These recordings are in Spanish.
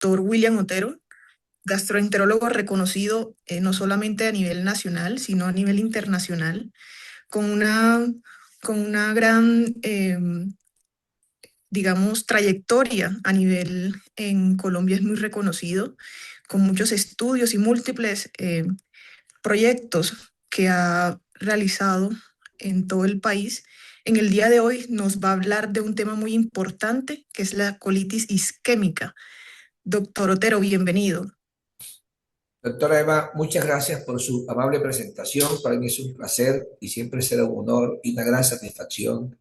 doctor William Otero, gastroenterólogo reconocido no solamente a nivel nacional, sino a nivel internacional, con una gran, digamos, trayectoria a nivel en Colombia. Es muy reconocido, con muchos estudios y múltiples proyectos que ha realizado en todo el país. En el día de hoy nos va a hablar de un tema muy importante, que es la colitis isquémica. Doctor Otero, bienvenido. Doctora Eva, muchas gracias por su amable presentación. Para mí es un placer y siempre será un honor y una gran satisfacción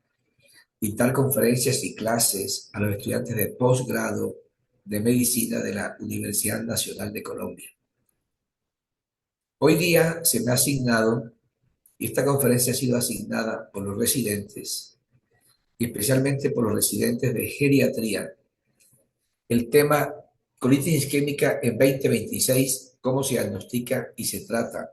dictar conferencias y clases a los estudiantes de posgrado de medicina de la Universidad Nacional de Colombia. Hoy día se me ha asignado, y esta conferencia ha sido asignada por los residentes, y especialmente por los residentes de geriatría, el tema colitis isquémica en 2026, cómo se diagnostica y se trata.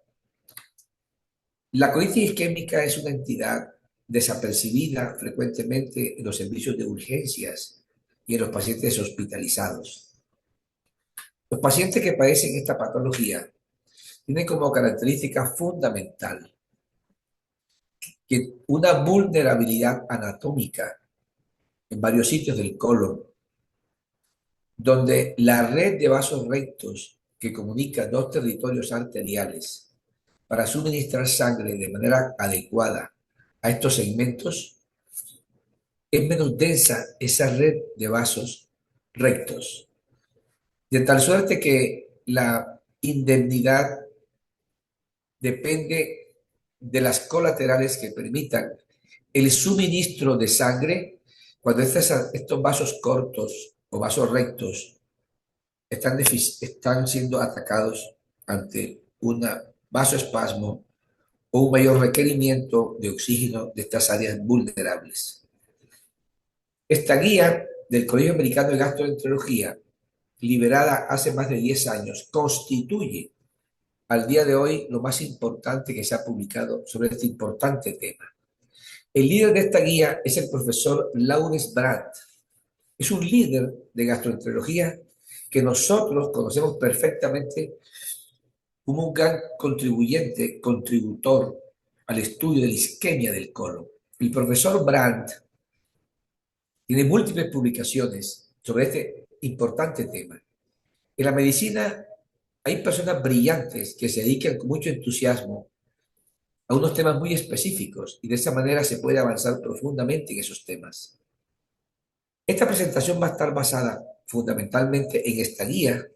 La colitis isquémica es una entidad desapercibida frecuentemente en los servicios de urgencias y en los pacientes hospitalizados. Los pacientes que padecen esta patología tienen como característica fundamental que una vulnerabilidad anatómica en varios sitios del colon, donde la red de vasos rectos que comunica dos territorios arteriales para suministrar sangre de manera adecuada a estos segmentos, es menos densa esa red de vasos rectos, de tal suerte que la indemnidad depende de las colaterales que permitan el suministro de sangre cuando estos vasos cortos o vasos rectos están siendo atacados ante un vasoespasmo o un mayor requerimiento de oxígeno de estas áreas vulnerables. Esta guía del Colegio Americano de Gastroenterología, liberada hace más de 10 años, constituye al día de hoy lo más importante que se ha publicado sobre este importante tema. El líder de esta guía es el profesor Lawrence Brandt. Es un líder de gastroenterología que nosotros conocemos perfectamente como un gran contributor al estudio de la isquemia del colon. El profesor Brandt tiene múltiples publicaciones sobre este importante tema. En la medicina hay personas brillantes que se dedican con mucho entusiasmo a unos temas muy específicos y de esa manera se puede avanzar profundamente en esos temas. Esta presentación va a estar basada fundamentalmente en esta guía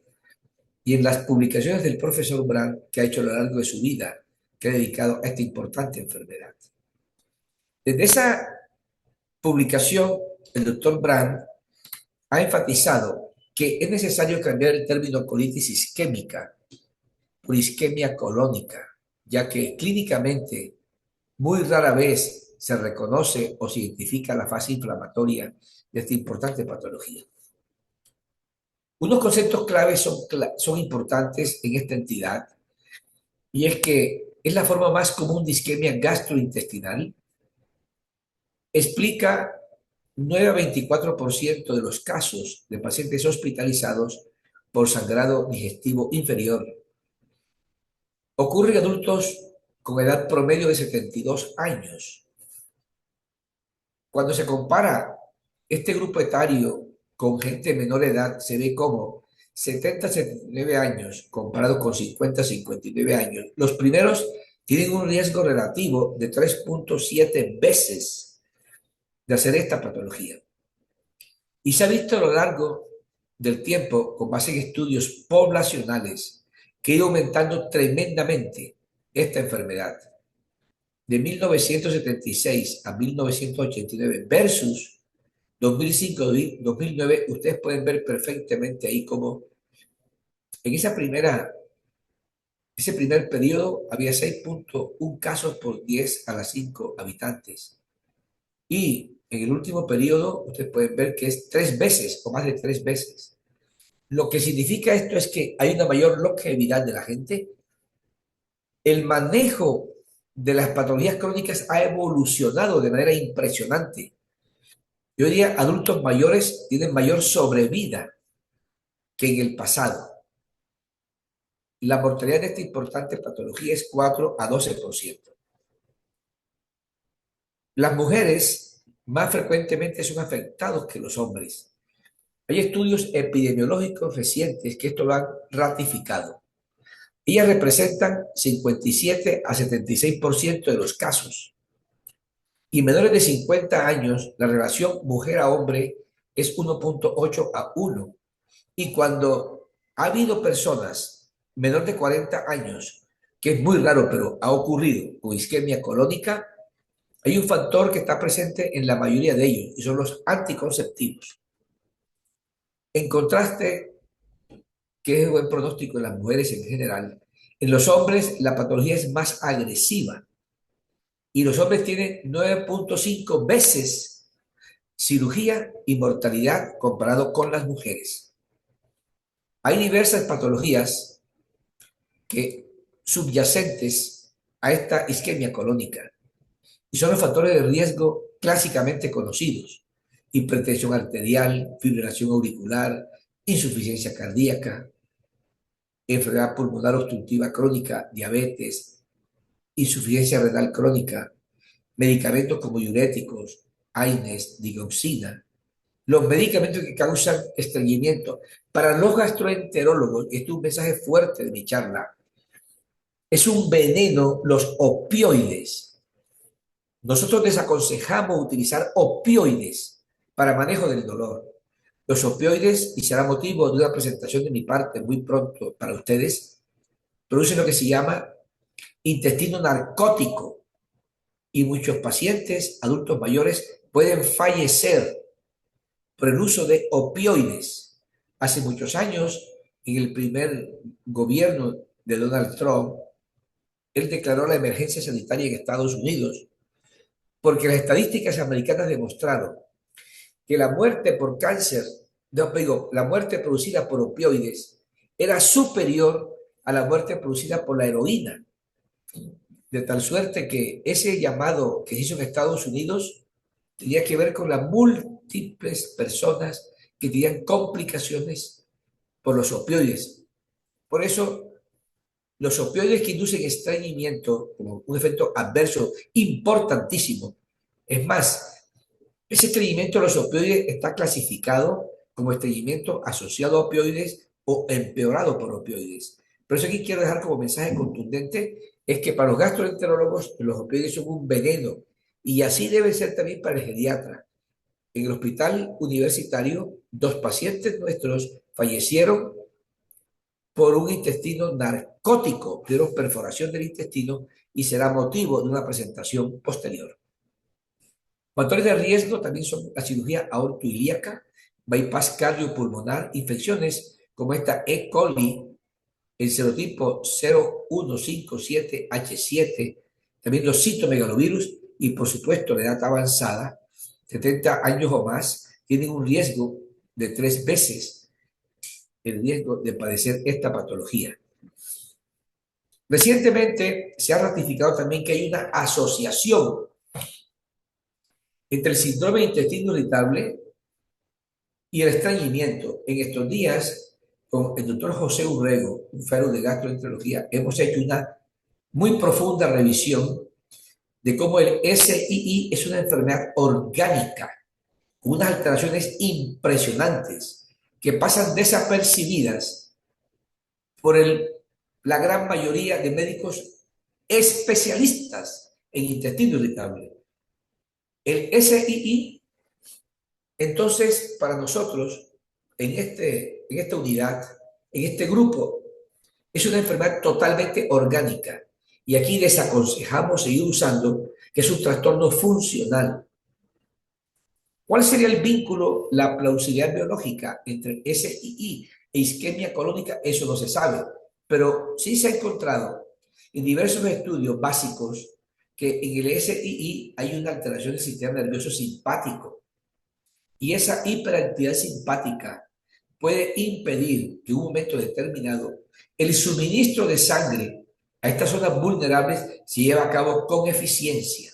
y en las publicaciones del profesor Brand que ha hecho a lo largo de su vida, que ha dedicado a esta importante enfermedad. Desde esa publicación, el doctor Brand ha enfatizado que es necesario cambiar el término colitis isquémica por isquemia colónica, ya que clínicamente muy rara vez se reconoce o se identifica la fase inflamatoria de esta importante patología. Unos conceptos claves son importantes en esta entidad y es que es la forma más común de isquemia gastrointestinal. Explica 9 a 24% de los casos de pacientes hospitalizados por sangrado digestivo inferior. Ocurre en adultos con edad promedio de 72 años. Cuando se compara este grupo etario con gente de menor edad, se ve como 70 a 79 años comparado con 50 a 59 años. Los primeros tienen un riesgo relativo de 3.7 veces de hacer esta patología. Y se ha visto a lo largo del tiempo, con base en estudios poblacionales, que ha ido aumentando tremendamente esta enfermedad. De 1976 a 1989 versus 2005-2009, ustedes pueden ver perfectamente ahí como en ese primer periodo había 6.1 casos por 10 a las 5 habitantes. Y en el último periodo, ustedes pueden ver que es 3 veces o más de 3 veces. Lo que significa esto es que hay una mayor longevidad de la gente. El manejo de las patologías crónicas ha evolucionado de manera impresionante. Y hoy día adultos mayores tienen mayor sobrevida que en el pasado. La mortalidad de esta importante patología es 4 a 12%. Las mujeres más frecuentemente son afectadas que los hombres. Hay estudios epidemiológicos recientes que esto lo han ratificado. Ellas representan 57 a 76% de los casos. Y menores de 50 años, la relación mujer a hombre es 1.8 a 1. Y cuando ha habido personas menor de 40 años, que es muy raro, pero ha ocurrido con isquemia colónica, hay un factor que está presente en la mayoría de ellos y son los anticonceptivos. En contraste, que es buen pronóstico en las mujeres en general, en los hombres la patología es más agresiva y los hombres tienen 9.5 veces cirugía y mortalidad comparado con las mujeres. Hay diversas patologías que subyacentes a esta isquemia colónica y son los factores de riesgo clásicamente conocidos: hipertensión arterial, fibrilación auricular, insuficiencia cardíaca, enfermedad pulmonar obstructiva crónica, diabetes, insuficiencia renal crónica, medicamentos como diuréticos, AINES, digoxina, los medicamentos que causan estreñimiento. Para los gastroenterólogos, y este es un mensaje fuerte de mi charla, es un veneno los opioides. Nosotros desaconsejamos utilizar opioides para manejo del dolor. Los opioides, y será motivo de una presentación de mi parte muy pronto para ustedes, producen lo que se llama intestino narcótico y muchos pacientes, adultos mayores, pueden fallecer por el uso de opioides. Hace muchos años, en el primer gobierno de Donald Trump, él declaró la emergencia sanitaria en Estados Unidos porque las estadísticas americanas demostraron que la muerte por cáncer, no, digo, la muerte producida por opioides era superior a la muerte producida por la heroína. De tal suerte que ese llamado que se hizo en Estados Unidos tenía que ver con las múltiples personas que tenían complicaciones por los opioides. Por eso, los opioides que inducen estreñimiento como un efecto adverso importantísimo. Es más, ese estreñimiento de los opioides está clasificado como estreñimiento asociado a opioides o empeorado por opioides. Pero eso aquí quiero dejar como mensaje contundente, es que para los gastroenterólogos los opioides son un veneno y así debe ser también para el geriatra. En el hospital universitario, 2 pacientes nuestros fallecieron por un intestino narcótico, tuvieron perforación del intestino y será motivo de una presentación posterior. Factores de riesgo también son la cirugía aortoilíaca, bypass cardiopulmonar, infecciones como esta E. coli, el serotipo 0157H7, también los citomegalovirus y por supuesto la edad avanzada, 70 años o más, tienen un riesgo de 3 veces el riesgo de padecer esta patología. Recientemente se ha ratificado también que hay una asociación entre el síndrome de intestino irritable y el estreñimiento. En estos días, con el doctor José Urrego, un fellow de gastroenterología, hemos hecho una muy profunda revisión de cómo el SII es una enfermedad orgánica, con unas alteraciones impresionantes que pasan desapercibidas por la gran mayoría de médicos especialistas en intestino irritable. El SII, entonces, para nosotros, en esta unidad, en este grupo, es una enfermedad totalmente orgánica. Y aquí desaconsejamos seguir usando, que es un trastorno funcional. ¿Cuál sería el vínculo, la plausibilidad biológica entre SII e isquemia colónica? Eso no se sabe, pero sí se ha encontrado en diversos estudios básicos que en el SII hay una alteración del sistema nervioso simpático y esa hiperactividad simpática puede impedir que en un momento determinado el suministro de sangre a estas zonas vulnerables se lleve a cabo con eficiencia.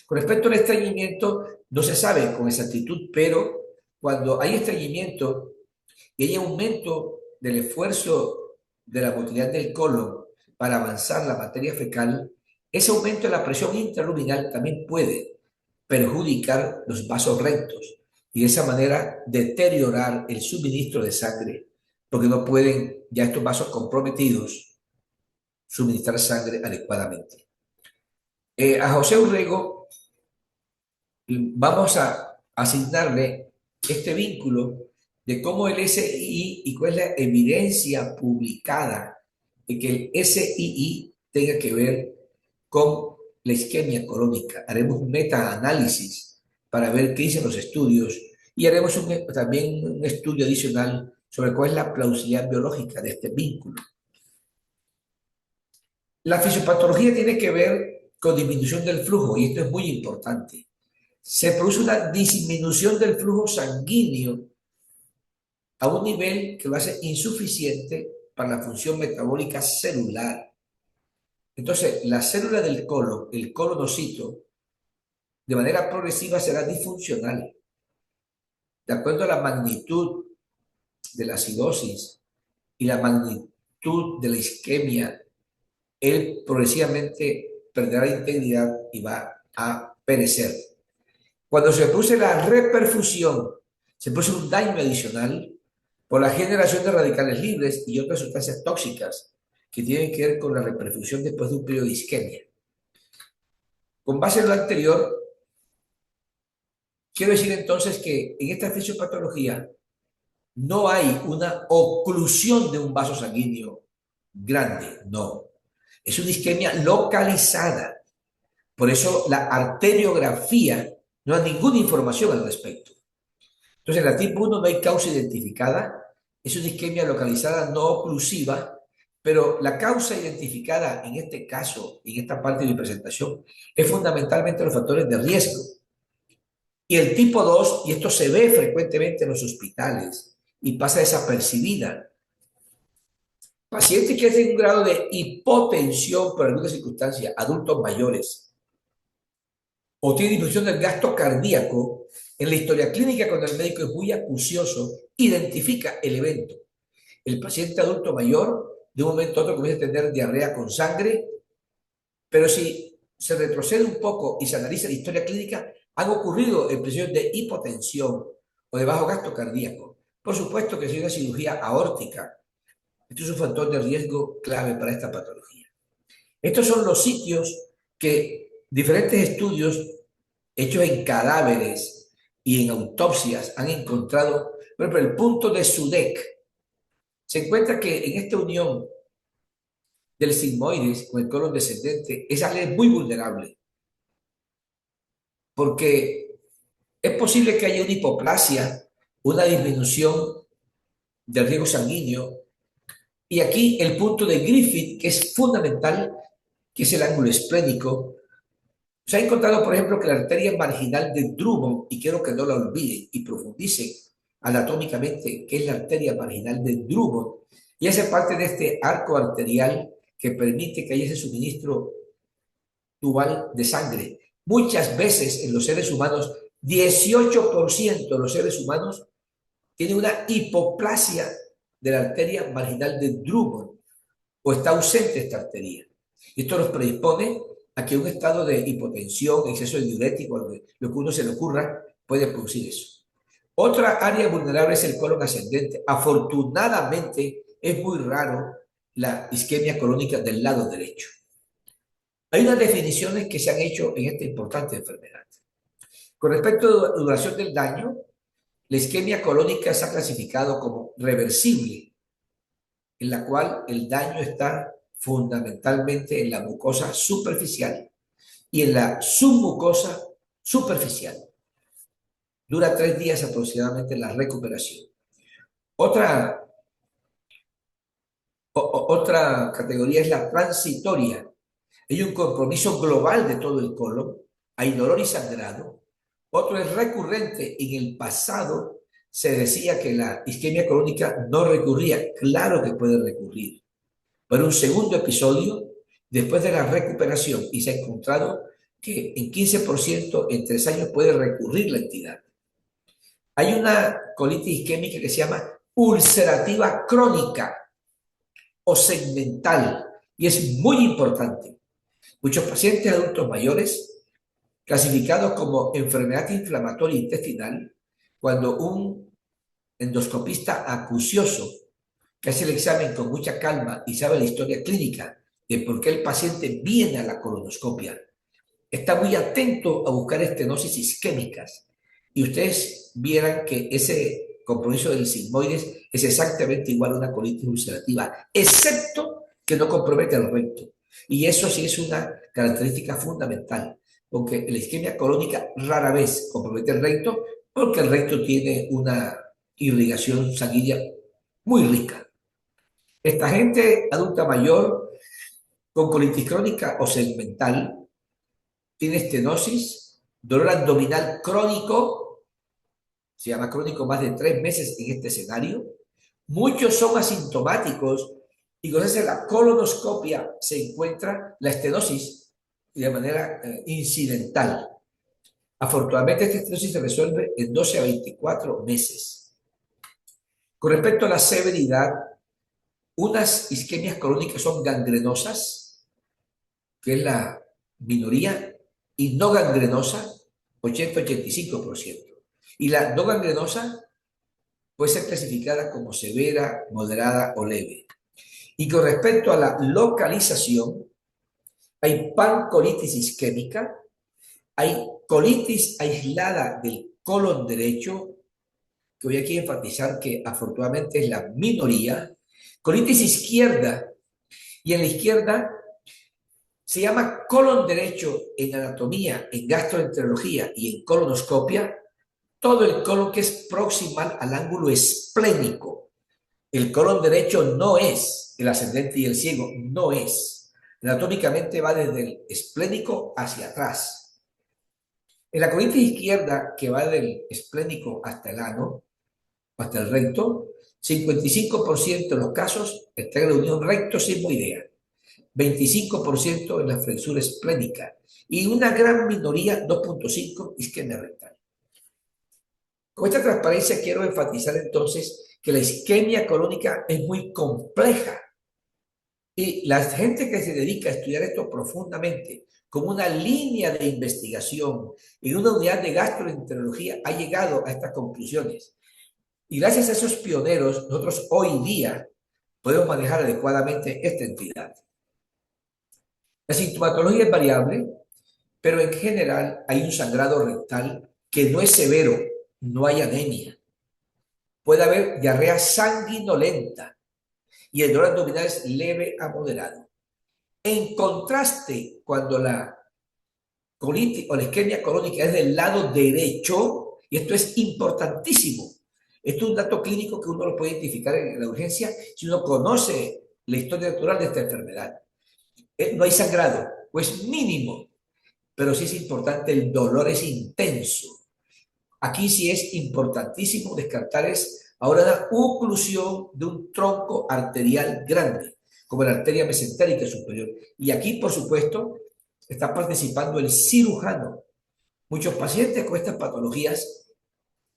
Con respecto al estreñimiento, no se sabe con exactitud, pero cuando hay estreñimiento y hay aumento del esfuerzo de la motilidad del colon para avanzar la materia fecal, ese aumento de la presión intraluminal también puede perjudicar los vasos rectos y de esa manera deteriorar el suministro de sangre, porque no pueden ya estos vasos comprometidos suministrar sangre adecuadamente. A José Urrego vamos a asignarle este vínculo de cómo el SII y cuál es la evidencia publicada de que el SII tenga que ver con la isquemia colónica. Haremos un metaanálisis para ver qué dicen los estudios y haremos también un estudio adicional sobre cuál es la plausibilidad biológica de este vínculo. La fisiopatología tiene que ver con disminución del flujo y esto es muy importante. Se produce una disminución del flujo sanguíneo a un nivel que va a ser insuficiente para la función metabólica celular. Entonces, la célula del colon, el colonocito, de manera progresiva será disfuncional. De acuerdo a la magnitud de la acidosis y la magnitud de la isquemia, él progresivamente perderá integridad y va a perecer. Cuando se produce la reperfusión, se produce un daño adicional por la generación de radicales libres y otras sustancias tóxicas que tienen que ver con la reperfusión después de un periodo de isquemia. Con base en lo anterior, quiero decir entonces que en esta fisiopatología no hay una oclusión de un vaso sanguíneo grande, no. Es una isquemia localizada. Por eso la arteriografía no da ninguna información al respecto. Entonces, en la tipo 1 no hay causa identificada, es una isquemia localizada no oclusiva, pero la causa identificada en este caso, en esta parte de mi presentación, es fundamentalmente los factores de riesgo. Y el tipo 2, y esto se ve frecuentemente en los hospitales y pasa desapercibida, pacientes que tienen un grado de hipotensión por alguna circunstancia, adultos mayores, o tienen disminución del gasto cardíaco, en la historia clínica, cuando el médico es muy acucioso, identifica el evento. El paciente adulto mayor, de un momento a otro, comienza a tener diarrea con sangre, pero si se retrocede un poco y se analiza la historia clínica, han ocurrido episodios de hipotensión o de bajo gasto cardíaco. Por supuesto que si hay una cirugía aórtica, esto es un factor de riesgo clave para esta patología. Estos son los sitios que diferentes estudios hechos en cadáveres y en autopsias han encontrado. Por ejemplo, el punto de Sudeck. Se encuentra que en esta unión del sigmoides con el colon descendente, esa área es muy vulnerable. Porque es posible que haya una hipoplasia, una disminución del riego sanguíneo. Y aquí el punto de Griffith, que es fundamental, que es el ángulo esplénico. Se ha encontrado, por ejemplo, que la arteria marginal de Drummond, y quiero que no la olviden y profundicen anatómicamente qué es la arteria marginal de Drummond, y hace parte de este arco arterial que permite que haya ese suministro tubal de sangre. Muchas veces en los seres humanos, 18% de los seres humanos tienen una hipoplasia de la arteria marginal de Drummond, o está ausente esta arteria. Esto nos predispone a que un estado de hipotensión, exceso de diurético, lo que uno se le ocurra, puede producir eso. Otra área vulnerable es el colon ascendente. Afortunadamente, es muy raro la isquemia colónica del lado derecho. Hay unas definiciones que se han hecho en esta importante enfermedad. Con respecto a la duración del daño, la isquemia colónica se ha clasificado como reversible, en la cual el daño está fundamentalmente en la mucosa superficial y en la submucosa superficial. Dura 3 días aproximadamente la recuperación. Otra categoría es la transitoria. Hay un compromiso global de todo el colon, hay dolor y sangrado. Otro es recurrente. En el pasado se decía que la isquemia colónica no recurría. Claro que puede recurrir. Pero un segundo episodio después de la recuperación, y se ha encontrado que en 15% en 3 años puede recurrir la entidad. Hay una colitis isquémica que se llama ulcerativa crónica o segmental, y es muy importante. Muchos pacientes adultos mayores, clasificados como enfermedad inflamatoria intestinal, cuando un endoscopista acucioso que hace el examen con mucha calma y sabe la historia clínica de por qué el paciente viene a la colonoscopia, está muy atento a buscar estenosis isquémicas, y ustedes vieran que ese compromiso del sigmoides es exactamente igual a una colitis ulcerativa, excepto que no compromete el recto. Y eso sí es una característica fundamental, porque la isquemia colónica rara vez compromete el recto, porque el recto tiene una irrigación sanguínea muy rica. Esta gente adulta mayor con colitis crónica o segmental tiene estenosis, dolor abdominal crónico, se llama crónico más de 3 meses en este escenario. Muchos son asintomáticos y cuando se hace la colonoscopia se encuentra la estenosis de manera incidental. Afortunadamente esta estenosis se resuelve en 12 a 24 meses. Con respecto a la severidad, unas isquemias crónicas son gangrenosas, que es la minoría, y no gangrenosa, 80-85%. Y la no gangrenosa puede ser clasificada como severa, moderada o leve. Y con respecto a la localización, hay pancolitis isquémica, hay colitis aislada del colon derecho, que voy aquí a enfatizar que afortunadamente es la minoría, colitis izquierda, y en la izquierda se llama colon derecho en anatomía, en gastroenterología y en colonoscopia, todo el colon que es proximal al ángulo esplénico. El colon derecho no es el ascendente y el ciego, no es. Anatómicamente va desde el esplénico hacia atrás. En la colitis izquierda, que va del esplénico hasta el ano, hasta el recto, 55% de los casos está en la unión recto-sigmoidea, 25% en la flexura esplénica y una gran minoría, 2.5%, isquemia rectal. Con esta transparencia quiero enfatizar entonces que la isquemia colónica es muy compleja y la gente que se dedica a estudiar esto profundamente como una línea de investigación en una unidad de gastroenterología ha llegado a estas conclusiones. Y gracias a esos pioneros, nosotros hoy día podemos manejar adecuadamente esta entidad. La sintomatología es variable, pero en general hay un sangrado rectal que no es severo, no hay anemia. Puede haber diarrea sanguinolenta y el dolor abdominal es leve a moderado. En contraste, cuando la colitis o la isquemia colónica es del lado derecho, y esto es importantísimo, esto es un dato clínico que uno lo puede identificar en la urgencia si uno conoce la historia natural de esta enfermedad. No hay sangrado, pues mínimo, pero sí es importante, el dolor es intenso. Aquí sí es importantísimo descartar ahora la oclusión de un tronco arterial grande, como la arteria mesentérica superior. Y aquí, por supuesto, está participando el cirujano. Muchos pacientes con estas patologías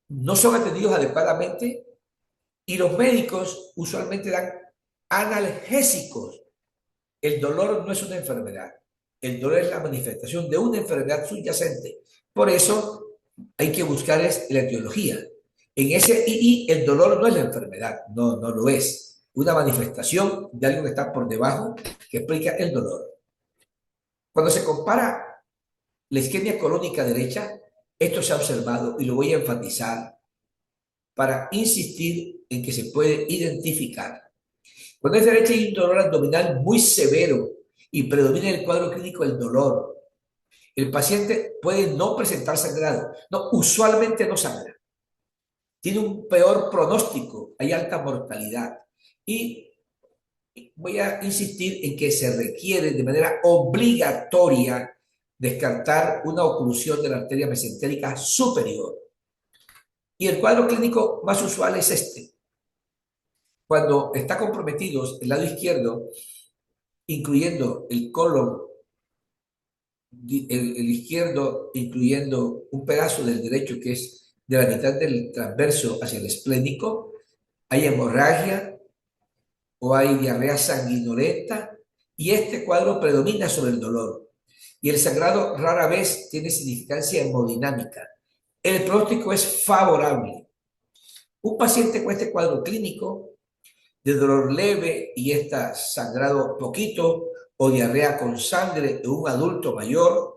no son atendidos adecuadamente y los médicos usualmente dan analgésicos. El dolor no es una enfermedad, el dolor es la manifestación de una enfermedad subyacente. Por eso hay que buscar la etiología. En ese y el dolor no es la enfermedad, no lo es. Una manifestación de algo que está por debajo que explica el dolor. Cuando se compara la isquemia colónica derecha, esto se ha observado y lo voy a enfatizar para insistir en que se puede identificar. Cuando es derecha hay un dolor abdominal muy severo y predomina en el cuadro clínico el dolor. El paciente puede no presentar sangrado, no, usualmente no sangra. Tiene un peor pronóstico, hay alta mortalidad. Y voy a insistir en que se requiere de manera obligatoria descartar una oclusión de la arteria mesentérica superior. Y el cuadro clínico más usual es este. Cuando está comprometido el lado izquierdo, incluyendo el colon, el izquierdo, incluyendo un pedazo del derecho que es de la mitad del transverso hacia el esplénico, hay hemorragia o hay diarrea sanguinolenta, y este cuadro predomina sobre el dolor. Y el sangrado rara vez tiene significancia hemodinámica. El pronóstico es favorable. Un paciente con este cuadro clínico de dolor leve y está sangrado poquito o diarrea con sangre en un adulto mayor,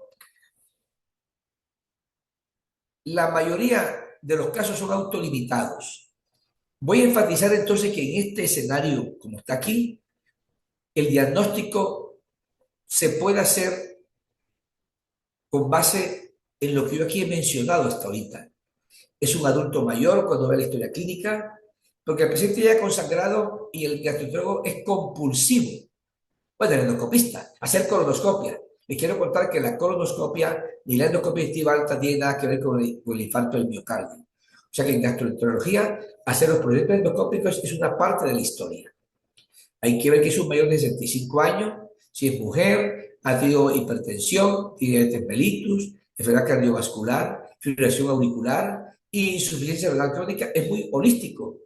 la mayoría de los casos son autolimitados. Voy a enfatizar entonces que en este escenario, como está aquí, el diagnóstico se puede hacer con base en lo que yo aquí he mencionado hasta ahorita. Es un adulto mayor cuando ve la historia clínica, porque el paciente ya con sangrado y el gastroenterólogo es compulsivo. Bueno, el endoscopista, hacer colonoscopia. Les quiero contar que la colonoscopia ni la endoscopia digestiva alta tiene nada que ver con el infarto del miocardio. O sea que en gastroenterología, hacer los proyectos endoscópicos es una parte de la historia. Hay que ver que es un mayor de 65 años, si es mujer, ha tenido hipertensión, tiene diabetes mellitus, enfermedad cardiovascular, fibrilación auricular e insuficiencia renal crónica. Es muy holístico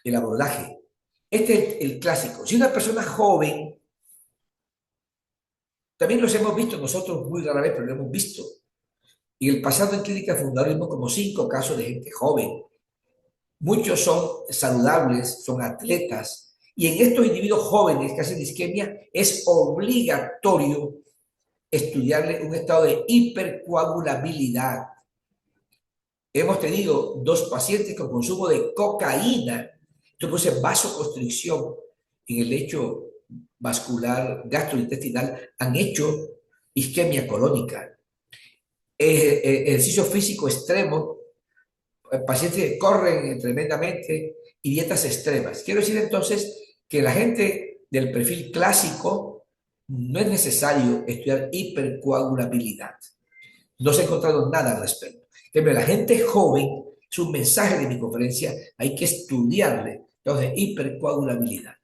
el abordaje. Este es el clásico. Si una persona joven, también los hemos visto nosotros muy rara vez, pero lo hemos visto. Y el pasado en clínica fundadora vimos como 5 casos de gente joven. Muchos son saludables, son atletas. Y en estos individuos jóvenes que hacen isquemia es obligatorio estudiarle un estado de hipercoagulabilidad. Hemos tenido 2 pacientes con consumo de cocaína. Esto produce vasoconstricción en el lecho vascular gastrointestinal. Han hecho isquemia colónica. Ejercicio físico extremo, pacientes que corren tremendamente y dietas extremas. Quiero decir entonces que la gente del perfil clásico no es necesario estudiar hipercoagulabilidad. No se ha encontrado nada al respecto. Pero la gente joven, es un mensaje de mi conferencia, hay que estudiarle entonces hipercoagulabilidad.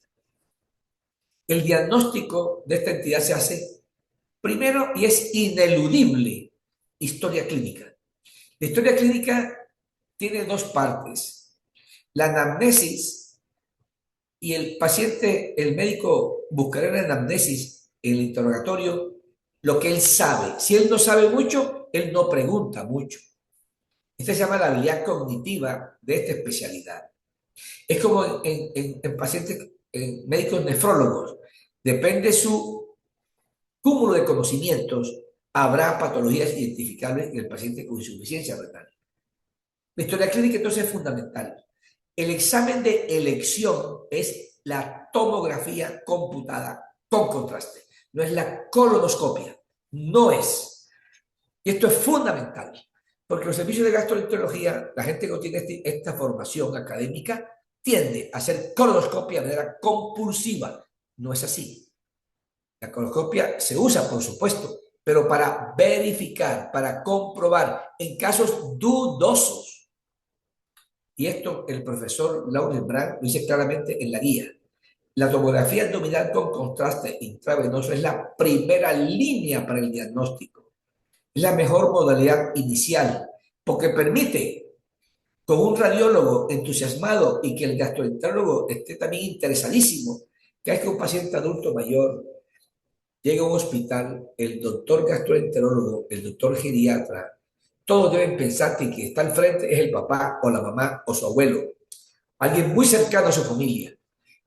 El diagnóstico de esta entidad se hace primero y es ineludible: historia clínica. La historia clínica tiene 2 partes: la anamnesis, y el paciente, el médico buscará en la anamnesis, en el interrogatorio, lo que él sabe. Si él no sabe mucho, él no pregunta mucho. Esta se llama la habilidad cognitiva de esta especialidad. Es como en pacientes, en médicos nefrólogos. Depende de su cúmulo de conocimientos, habrá patologías identificables en el paciente con insuficiencia renal. La historia clínica entonces es fundamental. El examen de elección es la tomografía computada con contraste. No es la colonoscopia. No es. Y esto es fundamental, porque los servicios de gastroenterología, la gente que no tiene esta formación académica, tiende a hacer colonoscopia de manera compulsiva. No es así. La colonoscopia se usa, por supuesto, pero para verificar, para comprobar en casos dudosos. Y esto el profesor Lawrence Brand lo dice claramente en la guía. La tomografía abdominal con contraste intravenoso es la primera línea para el diagnóstico. Es la mejor modalidad inicial, porque permite, con un radiólogo entusiasmado y que el gastroenterólogo esté también interesadísimo, que es que un paciente adulto mayor llega a un hospital, el doctor gastroenterólogo, el doctor geriatra, todos deben pensar que quien está al frente es el papá o la mamá o su abuelo, alguien muy cercano a su familia.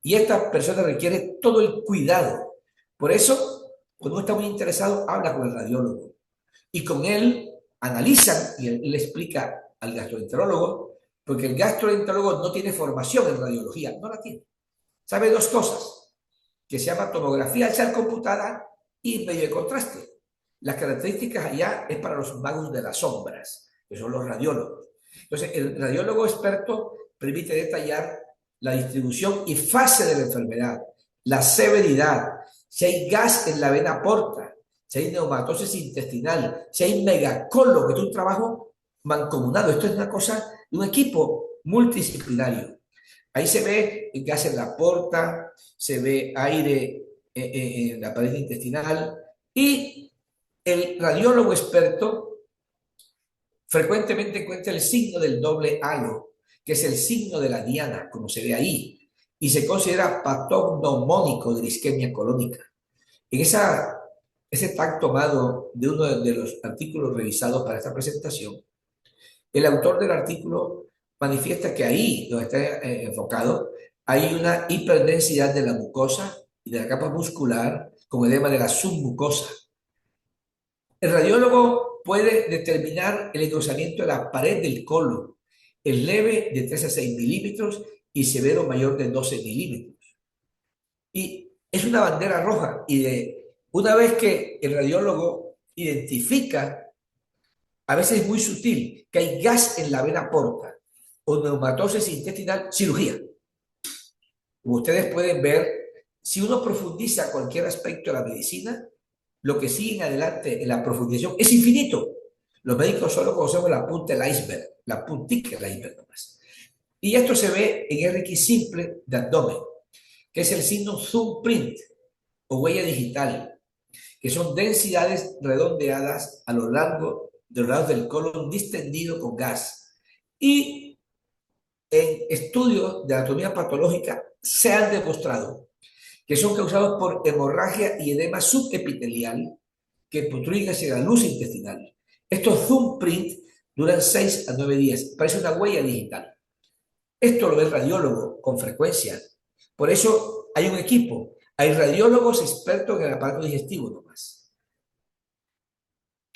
Y esta persona requiere todo el cuidado. Por eso, cuando uno está muy interesado, habla con el radiólogo. Y con él analizan y él le explica al gastroenterólogo, porque el gastroenterólogo no tiene formación en radiología, no la tiene. Sabe 2 cosas, que se llama tomografía axial computada y medio de contraste. Las características allá es para los magos de las sombras, que son los radiólogos. Entonces, el radiólogo experto permite detallar la distribución y fase de la enfermedad, la severidad, si hay gas en la vena porta, si hay neumatosis intestinal, si hay megacolo, que es un trabajo mancomunado. Esto es una cosa de un equipo multidisciplinario. Ahí se ve gas en la porta, se ve aire en la pared intestinal, y el radiólogo experto frecuentemente encuentra el signo del doble halo, que es el signo de la diana, como se ve ahí, y se considera patognomónico de la isquemia colónica. Ese tag tomado de uno de los artículos revisados para esta presentación, el autor del artículo manifiesta que ahí, donde está enfocado, hay una hiperdensidad de la mucosa y de la capa muscular con edema de la submucosa. El radiólogo puede determinar el engrosamiento de la pared del colon, el leve de 3 a 6 milímetros y severo mayor de 12 milímetros. Y es una bandera roja. Una vez que el radiólogo identifica, a veces es muy sutil, que hay gas en la vena porta o neumatosis intestinal, cirugía. Como ustedes pueden ver, si uno profundiza cualquier aspecto de la medicina, lo que sigue en adelante en la profundización es infinito. Los médicos solo conocemos la punta del iceberg, la puntica del iceberg nomás. Y esto se ve en RX simple de abdomen, que es el signo zoom print o huella digital, que son densidades redondeadas a lo largo de los lados del colon distendido con gas. Y en estudios de anatomía patológica se han demostrado que son causados por hemorragia y edema subepitelial que protruyen hacia la luz intestinal. Estos zoom print duran 6 a 9 días, parece una huella digital. Esto lo ve el radiólogo con frecuencia. Por eso hay un equipo, hay radiólogos expertos en el aparato digestivo nomás.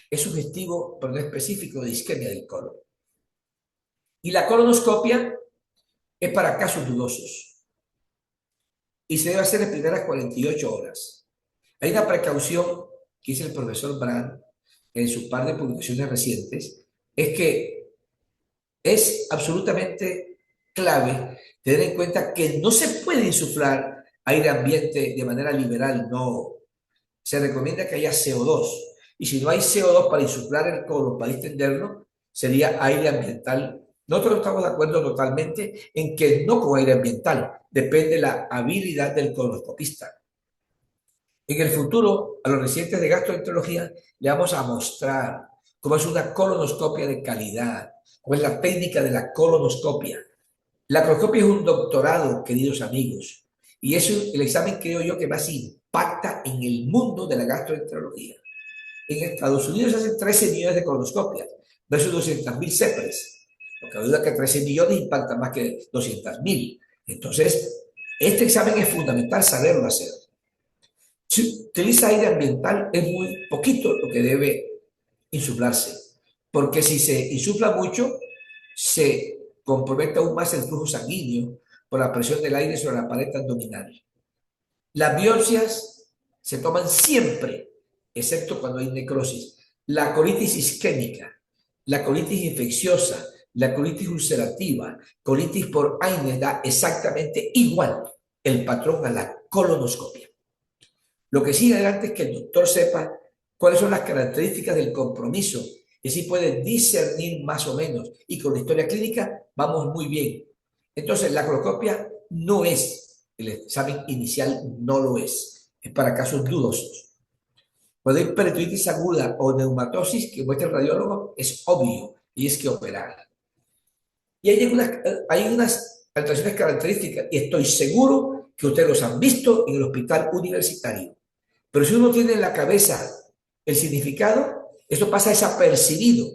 Es sugestivo, pero no específico de isquemia del colon. Y la colonoscopia es para casos dudosos y se debe hacer en primeras 48 horas. Hay una precaución que dice el profesor Brand en su par de publicaciones recientes, es que es absolutamente clave tener en cuenta que no se puede insuflar aire ambiente de manera liberal, no. Se recomienda que haya CO2, y si no hay CO2 para insuflar el colon, para distenderlo, sería aire ambiental. Nosotros estamos de acuerdo totalmente en que no con aire ambiental, depende de la habilidad del colonoscopista. En el futuro, a los residentes de gastroenterología le vamos a mostrar cómo es una colonoscopia de calidad, cómo es la técnica de la colonoscopia. La colonoscopia es un doctorado, queridos amigos, y es el examen, creo yo, que más impacta en el mundo de la gastroenterología. En Estados Unidos se hacen 13 millones de colonoscopias versus 200.000 CEPRES. Lo que duda que 13 millones impacta más que 200.000. Entonces, este examen es fundamental saberlo hacer. Si utiliza aire ambiental, es muy poquito lo que debe insuflarse, porque si se insufla mucho, se compromete aún más el flujo sanguíneo por la presión del aire sobre la pared abdominal. Las biopsias se toman siempre, excepto cuando hay necrosis. La colitis isquémica, la colitis infecciosa, la colitis ulcerativa, colitis por AINES da exactamente igual el patrón a la colonoscopia. Lo que sigue adelante es que el doctor sepa cuáles son las características del compromiso y así puede discernir más o menos. Y con la historia clínica vamos muy bien. Entonces, la colonoscopia no es, el examen inicial no lo es para casos dudosos. Cuando hay peritonitis aguda o neumatosis que muestra el radiólogo, es obvio y es que operar. Y hay unas alteraciones características y estoy seguro que ustedes los han visto en el hospital universitario. Pero si uno tiene en la cabeza el significado, esto pasa desapercibido.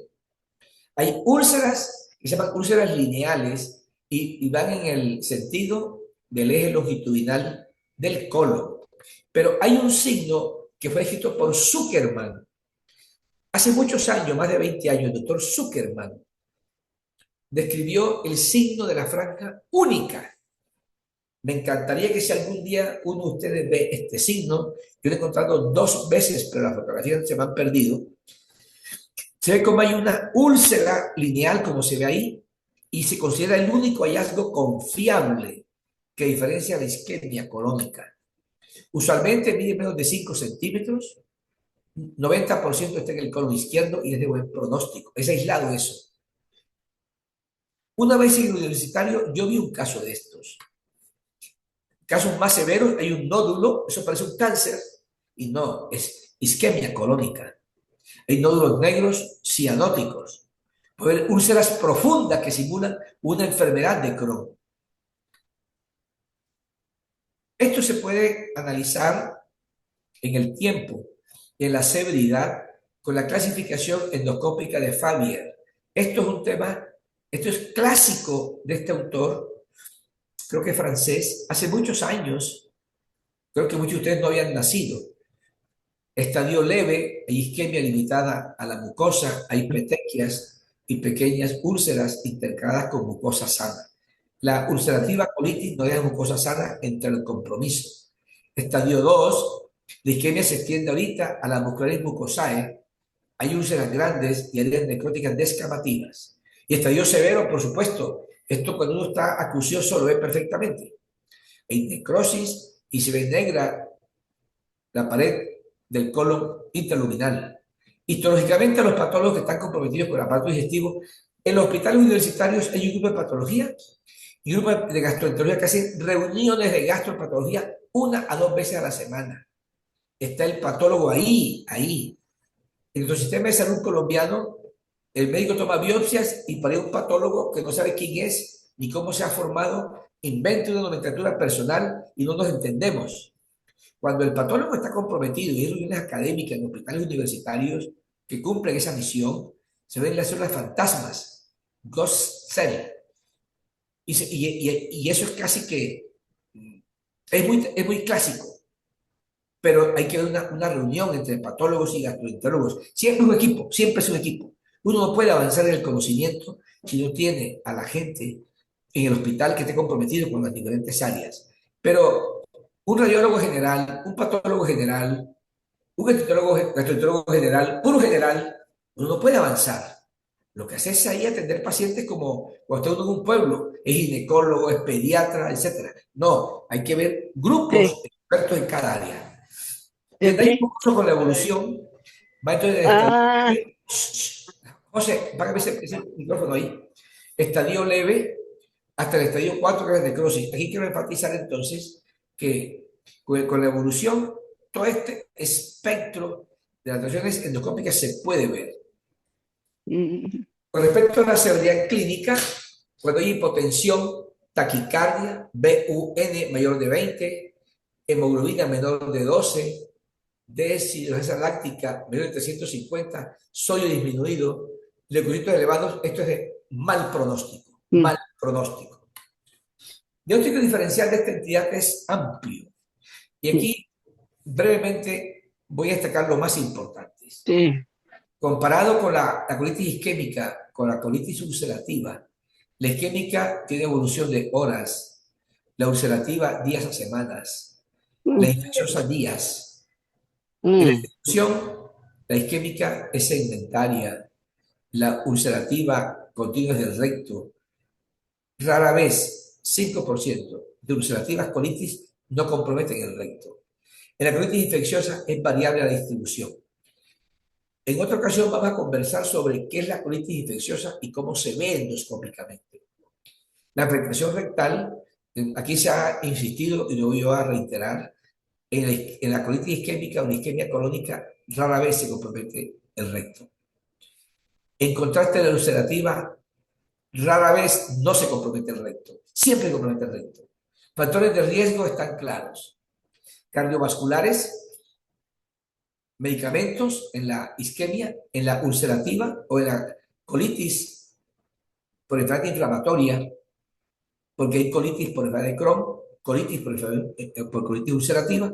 Hay úlceras que se llaman úlceras lineales y van en el sentido del eje longitudinal del colon. Pero hay un signo que fue escrito por Zuckerman. Hace muchos años, más de 20 años, el doctor Zuckerman describió el signo de la franja única. Me encantaría que si algún día uno de ustedes ve este signo, yo lo he encontrado 2 veces, pero las fotografías se me han perdido. Se ve como hay una úlcera lineal, como se ve ahí, y se considera el único hallazgo confiable que diferencia la isquemia colónica. Usualmente mide menos de 5 centímetros, 90% está en el colon izquierdo y es de buen pronóstico. Es aislado eso. Una vez en el universitario yo vi un caso de estos. Casos más severos, hay un nódulo, eso parece un cáncer, y no, es isquemia colónica. Hay nódulos negros cianóticos. Puede haber úlceras profundas que simulan una enfermedad de Crohn. Esto se puede analizar en el tiempo, en la severidad, con la clasificación endoscópica de Fabier. Esto es un tema, esto es clásico de este autor, creo que francés, hace muchos años, creo que muchos de ustedes no habían nacido. Estadio leve, hay isquemia limitada a la mucosa, hay petequias y pequeñas úlceras intercaladas con mucosa sana. La ulcerativa colitis no deja mucosa sana entre el compromiso. Estadio 2, la isquemia se extiende ahorita a la muscularis mucosae, hay úlceras grandes y áreas necróticas descamativas. Y estadio severo, por supuesto, esto cuando uno está acucioso lo ve perfectamente. Hay necrosis y se ve negra la pared del colon interluminal. Histológicamente, los patólogos que están comprometidos con el aparato digestivo, en los hospitales universitarios hay un grupo de patología y un grupo de gastroenterología que hacen reuniones de gastropatología 1 a 2 veces a la semana. Está el patólogo ahí. En nuestro sistema de salud colombiano, el médico toma biopsias y para un patólogo que no sabe quién es ni cómo se ha formado, inventa una nomenclatura personal y no nos entendemos. Cuando el patólogo está comprometido y hay reuniones académicas en hospitales universitarios que cumplen esa misión, se ven las células fantasmas, ghost cell. Y eso es casi que, es muy clásico, pero hay que ver una reunión entre patólogos y gastroenterólogos. Siempre un equipo, siempre es un equipo. Uno no puede avanzar en el conocimiento si no tiene a la gente en el hospital que esté comprometido con las diferentes áreas. Pero un radiólogo general, un patólogo general, un gastroenterólogo general, puro general, uno no puede avanzar. Lo que hace es ahí atender pacientes como cuando está uno en un pueblo, es ginecólogo, es pediatra, etc. No, hay que ver grupos Sí, expertos en cada área. Detalle un ok. poco con la evolución, va entonces del estadio Ah, leve. José, págame ese micrófono ahí. Estadio leve hasta el estadio 4, que es la necrosis. Aquí quiero enfatizar entonces que con la evolución, todo este espectro de las lesiones endoscópicas se puede ver. mm, Con respecto a la severidad clínica, cuando hay hipotensión, taquicardia, BUN mayor de 20, hemoglobina menor de 12, deshidrogenasa láctica menor de 350, sodio disminuido, leucocitos elevados, esto es de mal pronóstico, mm, mal pronóstico. El diagnóstico diferencial de esta entidad es amplio. Y sí, aquí brevemente voy a destacar los más importantes. sí, Comparado con la colitis isquémica, con la colitis ulcerativa, la isquémica tiene evolución de horas, la ulcerativa días a semanas, la mm, infecciosa días. En la mm, ejecución, la isquémica es sedentaria, la ulcerativa continua del recto. Rara vez, 5% de ulcerativas colitis no comprometen el recto. En la colitis infecciosa es variable la distribución. En otra ocasión vamos a conversar sobre qué es la colitis infecciosa y cómo se ve endoscópicamente. La afectación rectal, aquí se ha insistido y lo voy a reiterar, en la colitis isquémica o la isquemia colónica rara vez se compromete el recto. En contraste, la ulcerativa rara vez no se compromete el recto, siempre se compromete el recto. Factores de riesgo están claros. Cardiovasculares, medicamentos en la isquemia, en la ulcerativa o en la colitis por enfermedad inflamatoria, porque hay colitis por enfermedad de Crohn, colitis por colitis ulcerativa.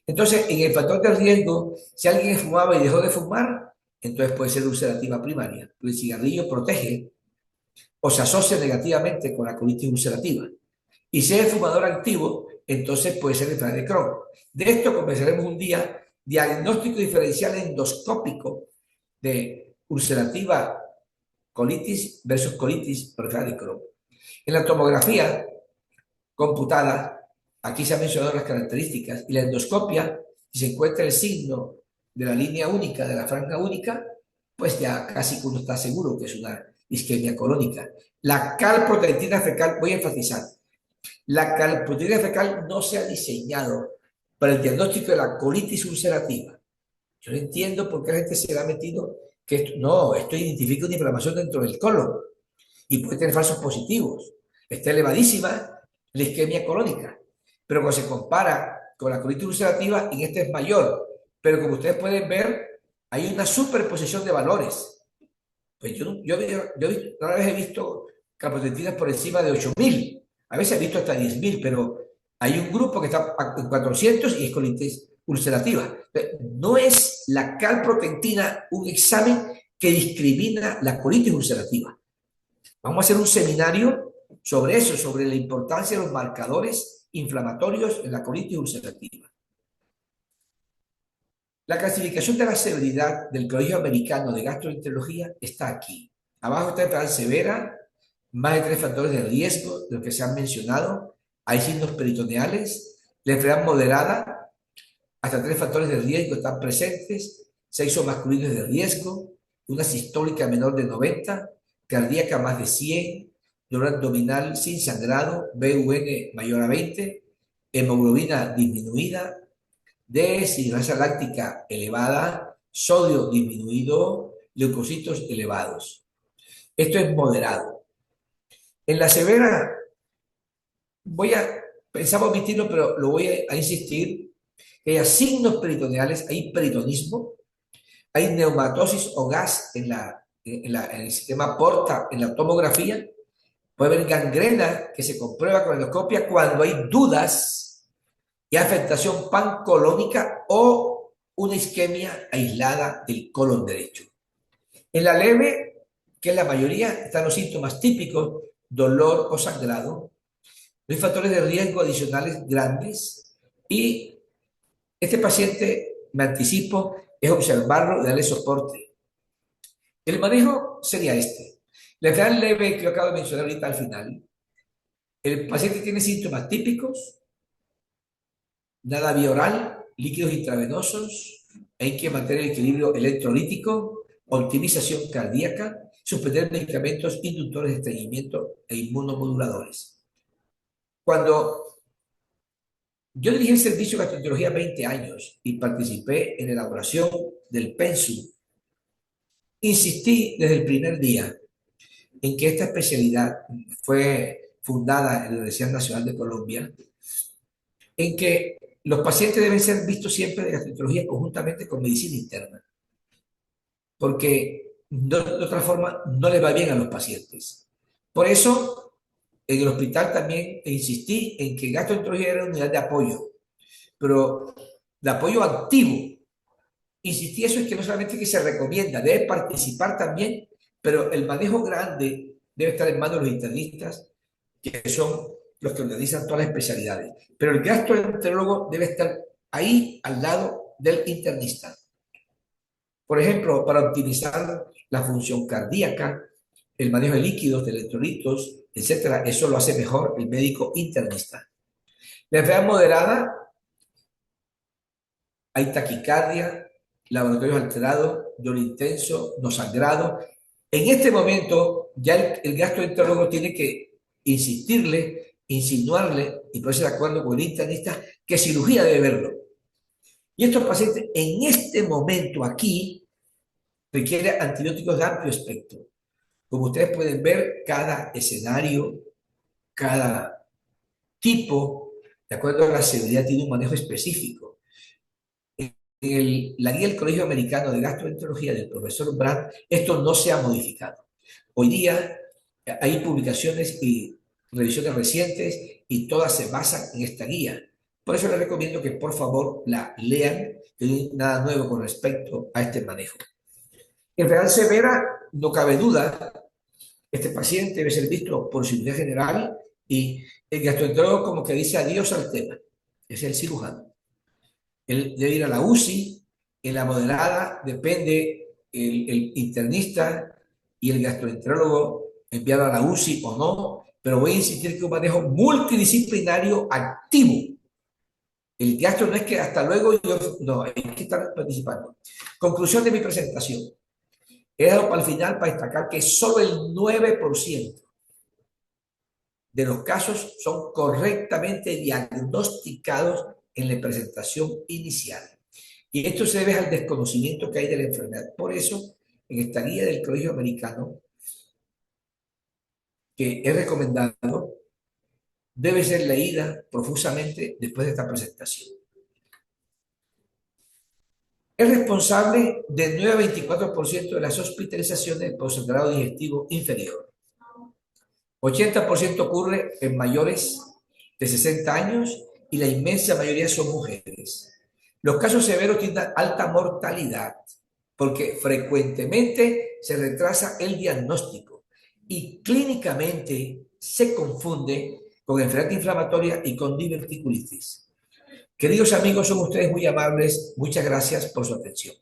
Entonces, en el factor de riesgo, si alguien fumaba y dejó de fumar, entonces puede ser ulcerativa primaria. El cigarrillo protege o se asocia negativamente con la colitis ulcerativa. Y si es fumador activo, entonces puede ser enfermedad de Crohn. De esto conversaremos un día, diagnóstico diferencial endoscópico de ulcerativa colitis versus colitis por enfermedad de Crohn. En la tomografía computada, aquí se han mencionado las características, y la endoscopia, si se encuentra el signo de la línea única, de la franja única, pues ya casi uno está seguro que es una isquemia colónica. La calprotectina fecal, voy a enfatizar, la calprotectina fecal no se ha diseñado para el diagnóstico de la colitis ulcerativa. Yo no entiendo por qué la gente se la ha metido no, esto identifica una inflamación dentro del colon y puede tener falsos positivos. Está elevadísima la isquemia colónica, pero cuando se compara con la colitis ulcerativa, en este es mayor. Pero como ustedes pueden ver, hay una superposición de valores. Pues yo una vez he visto calprotectinas por encima de 8.000, a veces he visto hasta 10.000, pero hay un grupo que está en 400 y es colitis ulcerativa. No es la calprotectina un examen que discrimina la colitis ulcerativa. Vamos a hacer un seminario sobre eso, sobre la importancia de los marcadores inflamatorios en la colitis ulcerativa. La clasificación de la severidad del Colegio Americano de Gastroenterología está aquí. Abajo está la enfermedad severa, más de 3 factores de riesgo de los que se han mencionado. Hay signos peritoneales. La enfermedad moderada, hasta 3 factores de riesgo están presentes. Sexo masculino es de riesgo. Una sistólica menor de 90, cardíaca más de 100, dolor abdominal sin sangrado, BUN mayor a 20, hemoglobina disminuida, deshidratación láctica elevada, sodio disminuido, leucocitos elevados. Esto es moderado. En la severa, pensaba omitirlo, pero lo voy a insistir, que hay signos peritoneales, hay peritonismo, hay neumatosis o gas en el sistema porta, en la tomografía, puede haber gangrena que se comprueba con endoscopia cuando hay dudas y afectación pancolónica o una isquemia aislada del colon derecho. En la leve, que es la mayoría, están los síntomas típicos, dolor o sangrado. No hay factores de riesgo adicionales grandes y este paciente, me anticipo, es observarlo y darle soporte. El manejo sería este. La enfermedad leve que yo acabo de mencionar ahorita al final, el paciente tiene síntomas típicos, nada vía oral, líquidos intravenosos, hay que mantener el equilibrio electrolítico, optimización cardíaca, suspender medicamentos inductores de estreñimiento e inmunomoduladores. Cuando yo dirigí el servicio de gastroenterología 20 años y participé en la elaboración del pensum, insistí desde el primer día en que esta especialidad fue fundada en la Universidad Nacional de Colombia, en que los pacientes deben ser vistos siempre de gastroenterología conjuntamente con medicina interna, porque de otra forma no les va bien a los pacientes. Por eso, en el hospital también insistí en que gastroenterología era una unidad de apoyo, pero de apoyo activo. Insistí eso es que no solamente que se recomienda, debe participar también, pero el manejo grande debe estar en manos de los internistas, que son los que organizan todas las especialidades. Pero el gastroenterólogo debe estar ahí al lado del internista. Por ejemplo, para optimizar la función cardíaca, el manejo de líquidos, de electrolitos, etcétera, eso lo hace mejor el médico internista. La enfermedad moderada, hay taquicardia, laboratorios alterados, dolor intenso, no sangrado. En este momento, ya el gastroenterólogo tiene que insistirle, insinuarle y ponerse de acuerdo con el internista que cirugía debe verlo. Y estos pacientes en este momento aquí requieren antibióticos de amplio espectro. Como ustedes pueden ver, cada escenario, cada tipo, de acuerdo a la severidad, tiene un manejo específico. En la guía del Colegio Americano de Gastroenterología del profesor Brandt, esto no se ha modificado. Hoy día hay publicaciones y revisiones recientes y todas se basan en esta guía. Por eso les recomiendo que por favor la lean, que no hay nada nuevo con respecto a este manejo. Enfermedad severa, no cabe duda, este paciente debe ser visto por cirugía general y el gastroenterólogo como que dice adiós al tema, es el cirujano. Él debe ir a la UCI, en la moderada depende el internista y el gastroenterólogo enviarlo a la UCI o no, pero voy a insistir que un manejo multidisciplinario activo. El gastro no es que hasta luego no, hay que estar participando. Conclusión de mi presentación. He dado para el final para destacar que solo el 9% de los casos son correctamente diagnosticados en la presentación inicial. Y esto se debe al desconocimiento que hay de la enfermedad. Por eso en esta guía del Colegio Americano, que he recomendado, debe ser leída profusamente después de esta presentación. Es responsable del 9 a 24% de las hospitalizaciones por sangrado digestivo inferior. 80% ocurre en mayores de 60 años y la inmensa mayoría son mujeres. Los casos severos tienen alta mortalidad porque frecuentemente se retrasa el diagnóstico y clínicamente se confunde con enfermedad inflamatoria y con diverticulitis. Queridos amigos, son ustedes muy amables. Muchas gracias por su atención.